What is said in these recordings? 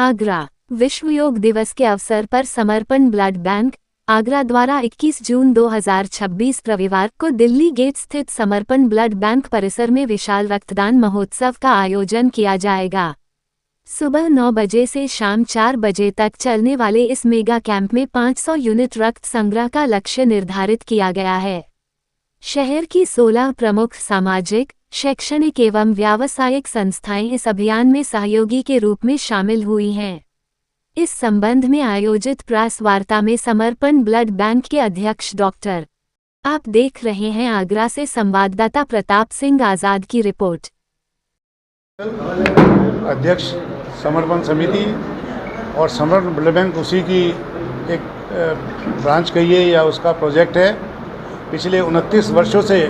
आगरा विश्व योग दिवस के अवसर पर समर्पण ब्लड बैंक आगरा द्वारा 21 जून 2026 रविवार को दिल्ली गेट स्थित समर्पण ब्लड बैंक परिसर में विशाल रक्तदान महोत्सव का आयोजन किया जाएगा। सुबह 9 बजे से शाम 4 बजे तक चलने वाले इस मेगा कैंप में 500 यूनिट रक्त संग्रह का लक्ष्य निर्धारित किया गया है। शहर की 16 प्रमुख सामाजिक, शैक्षणिक एवं व्यावसायिक संस्थाएं इस अभियान में सहयोगी के रूप में शामिल हुई हैं। इस संबंध में आयोजित प्रेस वार्ता में समर्पण ब्लड बैंक के अध्यक्ष डॉक्टर आप देख रहे हैं आगरा से संवाददाता प्रताप सिंह आजाद की रिपोर्ट। अध्यक्ष समर्पण समिति और समर्पण ब्लड बैंक उसी की एक ब्रांच कहिए या उसका प्रोजेक्ट है। पिछले 29 वर्षों से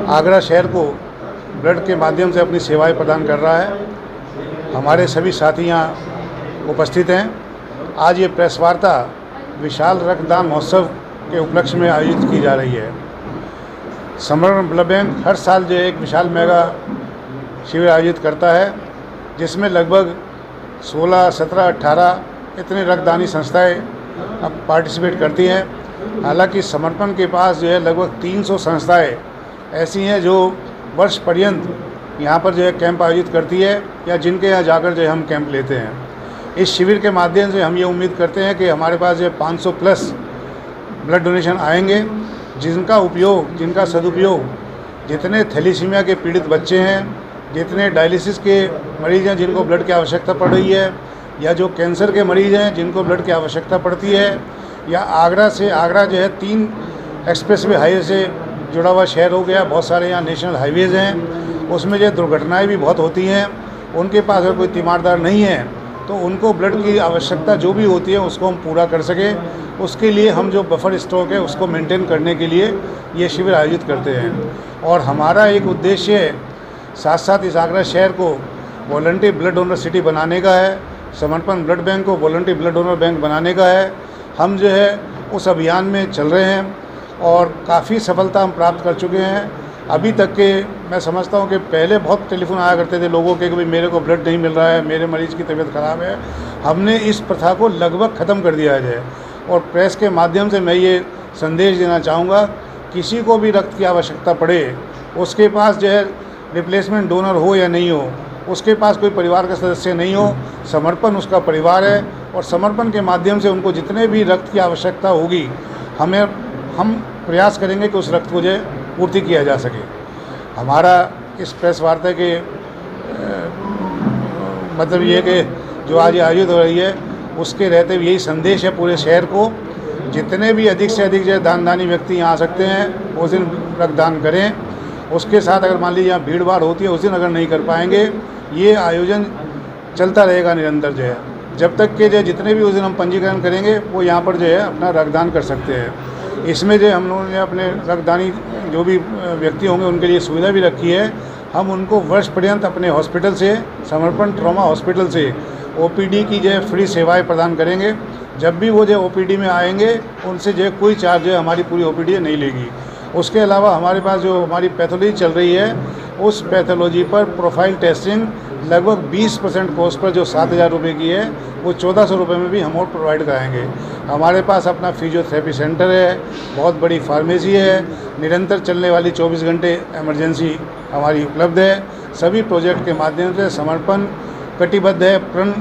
आगरा शहर को ब्लड के माध्यम से अपनी सेवाएं प्रदान कर रहा है। हमारे सभी साथी यहाँ उपस्थित हैं। आज ये प्रेस वार्ता विशाल रक्तदान महोत्सव के उपलक्ष्य में आयोजित की जा रही है। समर्पण ब्लड बैंक हर साल जो एक विशाल मेगा शिविर आयोजित करता है, जिसमें लगभग 16, 17, 18 इतनी रक्तदानी संस्थाएं अब पार्टिसिपेट करती हैं। हालांकि समर्पण के पास जो है लगभग 300 संस्थाएं ऐसी हैं जो वर्ष पर्यंत यहाँ पर जो है कैंप आयोजित करती है या जिनके यहाँ जाकर जो है हम कैंप लेते हैं। इस शिविर के माध्यम से हम ये उम्मीद करते हैं कि हमारे पास जो 500 प्लस ब्लड डोनेशन आएंगे, जिनका सदुपयोग जितने थैलीसीमिया के पीड़ित बच्चे हैं, जितने डायलिसिस के मरीज़ हैं जिनको ब्लड की आवश्यकता पड़ रही है, या जो कैंसर के मरीज़ हैं जिनको ब्लड की आवश्यकता पड़ती है, या आगरा जो है 3 एक्सप्रेसवे हाईवे से जुड़ा हुआ शहर हो गया। बहुत सारे यहाँ नेशनल हाईवेज़ हैं, उसमें जो दुर्घटनाएँ भी बहुत होती हैं। उनके पास अगर कोई तीमारदार नहीं है तो उनको ब्लड की आवश्यकता जो भी होती है उसको हम पूरा कर सकें, उसके लिए हम जो बफर स्टॉक है उसको मेंटेन करने के लिए ये शिविर आयोजित करते हैं। और हमारा एक उद्देश्य है साथ साथ इस आगरा शहर को वॉलंटरी ब्लड डोनर सिटी बनाने का है, समर्पण ब्लड बैंक को वॉलंटरी ब्लड डोनर बैंक बनाने का है। हम जो है उस अभियान में चल रहे हैं और काफ़ी सफलता हम प्राप्त कर चुके हैं। अभी तक के मैं समझता हूँ कि पहले बहुत टेलीफोन आया करते थे लोगों के कि भाई मेरे को ब्लड नहीं मिल रहा है, मेरे मरीज़ की तबीयत ख़राब है। हमने इस प्रथा को लगभग ख़त्म कर दिया है। और प्रेस के माध्यम से मैं ये संदेश देना चाहूँगा, किसी को भी रक्त की आवश्यकता पड़े, उसके पास जो है रिप्लेसमेंट डोनर हो या नहीं हो, उसके पास कोई परिवार का सदस्य नहीं हो, समर्पण उसका परिवार है। और समर्पण के माध्यम से उनको जितने भी रक्त की आवश्यकता होगी हम प्रयास करेंगे कि उस रक्त को जो है पूर्ति किया जा सके। हमारा इस प्रेस वार्ता के मतलब ये कि जो आज आयोजित हो रही है उसके रहते हुए यही संदेश है पूरे शहर को, जितने भी अधिक से अधिक जो दानी व्यक्ति यहाँ आ सकते हैं उस दिन रक्तदान करें। उसके साथ अगर मान लीजिए यहाँ भीड़ भाड़ होती है उस दिन अगर नहीं कर पाएंगे, ये आयोजन चलता रहेगा निरंतर जो है, जब तक के जो जितने भी उस दिन हम पंजीकरण करेंगे वो यहाँ पर जो है अपना रक्तदान कर सकते हैं। इसमें जो हम लोगों ने अपने रक्तदानी जो भी व्यक्ति होंगे उनके लिए सुविधा भी रखी है। हम उनको वर्ष पर्यंत अपने हॉस्पिटल से, समर्पण ट्रॉमा हॉस्पिटल से ओपीडी की जो है फ्री सेवाएं प्रदान करेंगे। जब भी वो जो ओपीडी में आएंगे उनसे जो कोई चार्ज है हमारी पूरी ओपीडी नहीं लेगी। उसके अलावा हमारे पास जो हमारी पैथोलॉजी चल रही है उस पैथोलॉजी पर प्रोफाइल टेस्टिंग लगभग 20% कॉस्ट पर जो 7,000 रुपये की है वो 1,400 रुपये में भी हम और प्रोवाइड कराएंगे। हमारे पास अपना फिजियोथेरेपी सेंटर है, बहुत बड़ी फार्मेसी है, निरंतर चलने वाली 24 घंटे इमरजेंसी हमारी उपलब्ध है। सभी प्रोजेक्ट के माध्यम से समर्पण कटिबद्ध है, प्रण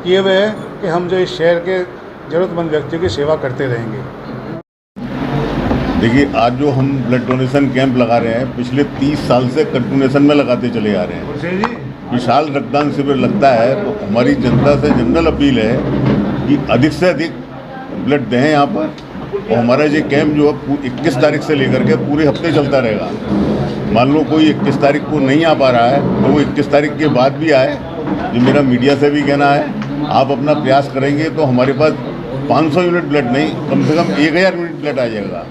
किए हुए है कि हम जो इस शहर के ज़रूरतमंद व्यक्तियों की सेवा करते रहेंगे। देखिए, आज जो हम ब्लड डोनेशन कैंप लगा रहे हैं पिछले 30 साल से कंटिन्यूएशन में लगाते चले आ रहे हैं। विशाल रक्तदान शिविर लगता है तो हमारी जनता से जनरल अपील है कि अधिक से अधिक ब्लड दें यहाँ पर। और हमारा ये कैंप जो है 21 तारीख से लेकर के पूरे हफ्ते चलता रहेगा। मान लो कोई 21 तारीख को नहीं आ पा रहा है तो वो 21 तारीख के बाद भी आए। जो मेरा मीडिया से भी कहना है, आप अपना प्रयास करेंगे तो हमारे पास 500 यूनिट ब्लड नहीं, कम से कम 1000 यूनिट ब्लड आ जाएगा,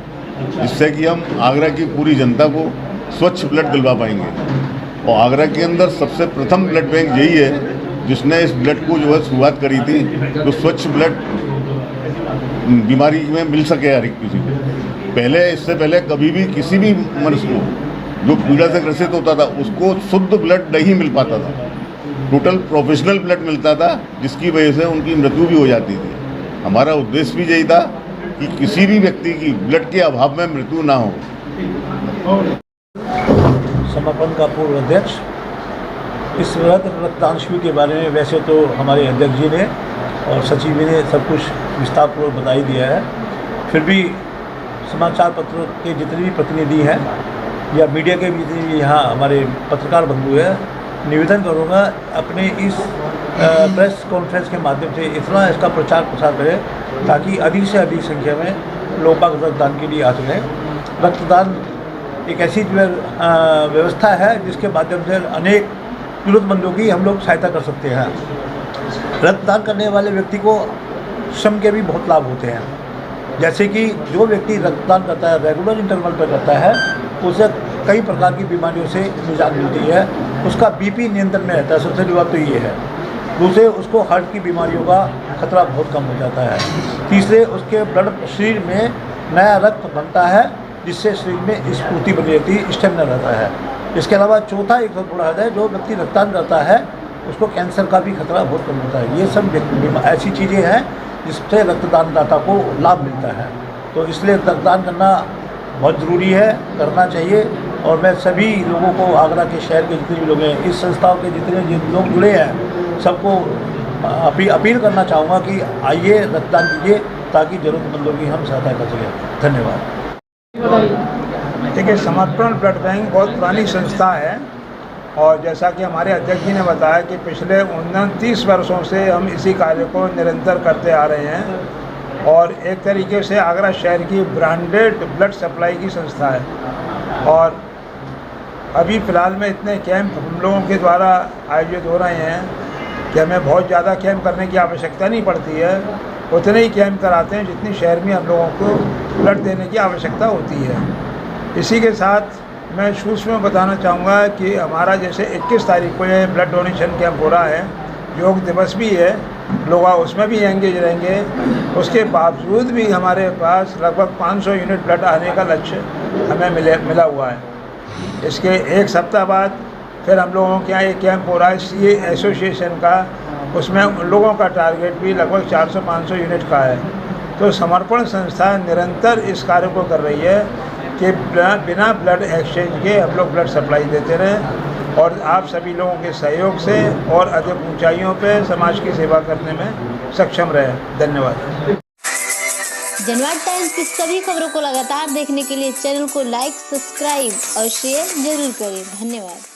जिससे कि हम आगरा की पूरी जनता को स्वच्छ ब्लड दिलवा पाएंगे। और आगरा के अंदर सबसे प्रथम ब्लड बैंक यही है जिसने इस ब्लड को जो है शुरुआत करी थी, तो स्वच्छ ब्लड बीमारी में मिल सके हर किसी को। इससे पहले कभी भी किसी भी मनुष्य को जो पीड़ा से ग्रसित होता था उसको शुद्ध ब्लड नहीं मिल पाता था। टोटल प्रोफेशनल ब्लड मिलता था, जिसकी वजह से उनकी मृत्यु भी हो जाती थी। हमारा उद्देश्य भी यही था कि किसी भी व्यक्ति की ब्लड के अभाव में मृत्यु ना हो। समर्पण का पूर्व अध्यक्ष, इस रक्तदान शिविर के बारे में वैसे तो हमारे अध्यक्ष जी ने और सचिव जी ने सब कुछ विस्तारपूर्वक बता ही दिया है, फिर भी समाचार पत्रों के जितने भी प्रतिनिधि हैं या मीडिया के भी जितने भी यहाँ हमारे पत्रकार बंधु हैं, निवेदन करूँगा अपने इस प्रेस कॉन्फ्रेंस के माध्यम से इतना इसका प्रचार प्रसार करें ताकि अधिक से अधिक संख्या में लोग बाग रक्तदान के लिए आ सकें। रक्तदान एक ऐसी व्यवस्था है जिसके माध्यम से अनेक जरूरतमंदों की हम लोग सहायता कर सकते हैं। रक्तदान करने वाले व्यक्ति को श्रम के भी बहुत लाभ होते हैं, जैसे कि जो व्यक्ति रक्तदान करता है, रेगुलर इंटरवल पर करता है, उसे कई प्रकार की बीमारियों से निजात मिलती है। उसका बीपी नियंत्रण में रहता है, सबसे बड़ी बात तो ये है। दूसरे, उसको हार्ट की बीमारियों का खतरा बहुत कम हो जाता है। तीसरे, उसके ब्लड शरीर में नया रक्त बनता है, जिससे शरीर में स्फूर्ति बनी रहती है, स्टेमिना रहता है। इसके अलावा चौथा एक बहुत बड़ा है, जो व्यक्ति रक्तदान करता है उसको कैंसर का भी खतरा बहुत कम होता है। ये सब ऐसी चीज़ें हैं जिससे रक्तदानदाता को लाभ मिलता है। तो इसलिए रक्तदान करना बहुत ज़रूरी है, करना चाहिए। और मैं सभी लोगों को, आगरा के शहर के जितने भी लोग हैं, इस संस्थाओं के जितने लोग जुड़े हैं, सबको अपील करना चाहूँगा कि आइए रक्तदान कीजिए ताकि ज़रूरतमंदों की हम सहायता कर सकें। धन्यवाद। देखिए, समर्पण ब्लड बैंक बहुत पुरानी संस्था है और जैसा कि हमारे अध्यक्ष जी ने बताया कि पिछले 29 वर्षों से हम इसी कार्य को निरंतर करते आ रहे हैं और एक तरीके से आगरा शहर की ब्रांडेड ब्लड सप्लाई की संस्था है। और अभी फ़िलहाल में इतने कैंप हम लोगों के द्वारा आयोजित हो रहे हैं कि हमें बहुत ज़्यादा कैंप करने की आवश्यकता नहीं पड़ती है। उतने ही कैंप कराते हैं जितनी शहर में हम लोगों को ब्लड देने की आवश्यकता होती है। इसी के साथ मैं सूक्ष्म में बताना चाहूँगा कि हमारा जैसे 21 तारीख को ये ब्लड डोनेशन कैंप हो रहा है, योग दिवस भी है, लोग उसमें भी एंगेज रहेंगे। उसके बावजूद भी हमारे पास लगभग 500 यूनिट ब्लड आने का लक्ष्य हमें मिला हुआ है। इसके एक सप्ताह बाद फिर हम लोगों के यहाँ एक कैंप हो रहा है सीए एसोसिएशन का, उसमें उन लोगों का टारगेट भी लगभग 400-500 यूनिट का है। तो समर्पण संस्था निरंतर इस कार्य को कर रही है कि बिना ब्लड एक्सचेंज के हम लोग ब्लड सप्लाई देते रहें और आप सभी लोगों के सहयोग से और अधिक ऊंचाइयों पे समाज की सेवा करने में सक्षम रहें। धन्यवाद। जनवाद टाइम्स की सभी खबरों को लगातार देखने के लिए चैनल को लाइक, सब्सक्राइब और शेयर जरूर करें। धन्यवाद।